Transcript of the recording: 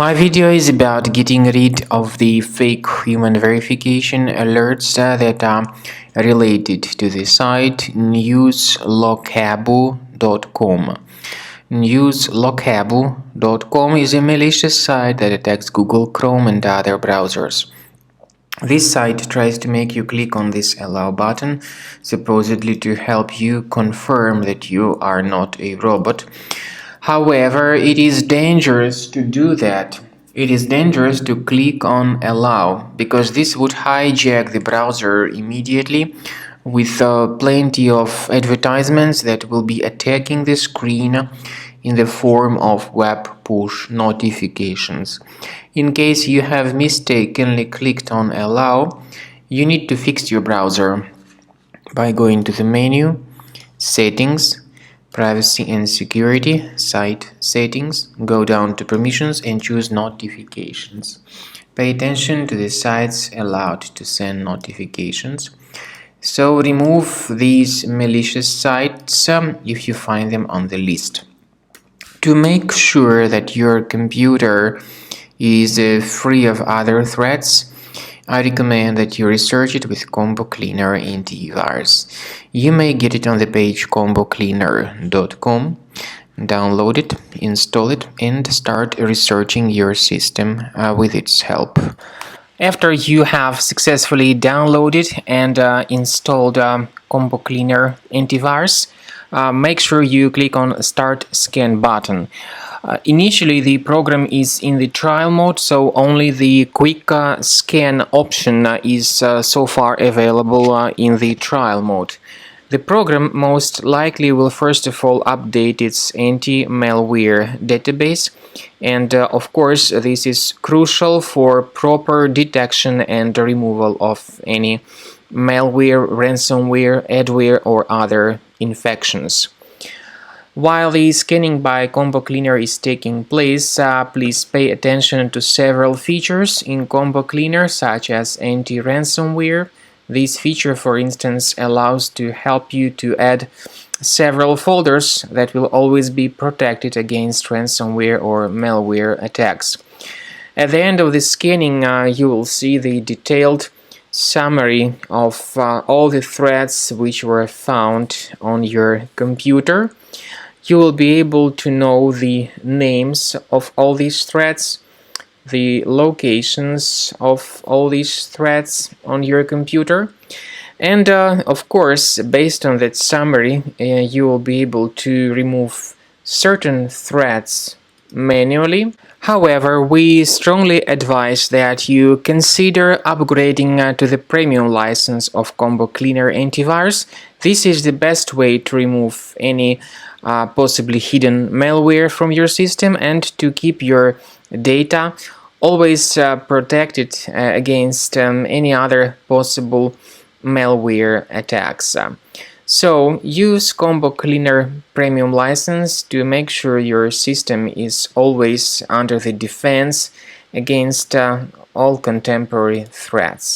My video is about getting rid of the fake human verification alerts that are related to the site newslockabu.com. Newslockabu.com is a malicious site that attacks Google Chrome and other browsers. This site tries to make you click on this allow button, supposedly to help you confirm that you are not a robot. However, it is dangerous to do that. It is dangerous to click on allow because this would hijack the browser immediately with plenty of advertisements that will be attacking the screen in the form of web push notifications. In case you have mistakenly clicked on allow, you need to fix your browser by going to the menu, settings, privacy and security, site settings, go down to permissions and choose notifications. Pay attention to the sites allowed to send notifications. So remove these malicious sites if you find them on the list. To make sure that your computer is free of other threats, I recommend that you research it with Combo Cleaner Antivirus. You may get it on the page combocleaner.com, download it, install it, and start researching your system with its help. After you have successfully downloaded and installed Combo Cleaner Antivirus, make sure you click on Start Scan button. Initially, the program is in the trial mode, so only the quick scan option is so far available in the trial mode. The program most likely will first of all update its anti-malware database, and of course this is crucial for proper detection and removal of any malware, ransomware, adware or other infections. While the scanning by Combo Cleaner is taking place, please pay attention to several features in Combo Cleaner, such as anti-ransomware. This feature, for instance, allows to help you to add several folders that will always be protected against ransomware or malware attacks. At the end of the scanning, you will see the detailed summary of all the threats which were found on your computer. You will be able to know the names of all these threats, the locations of all these threats on your computer, and of course, based on that summary, you will be able to remove certain threats manually. However, we strongly advise that you consider upgrading to the premium license of Combo Cleaner Antivirus. This is the best way to remove any possibly hidden malware from your system and to keep your data always protected against any other possible malware attacks. So use Combo Cleaner Premium license to make sure your system is always under the defense against all contemporary threats.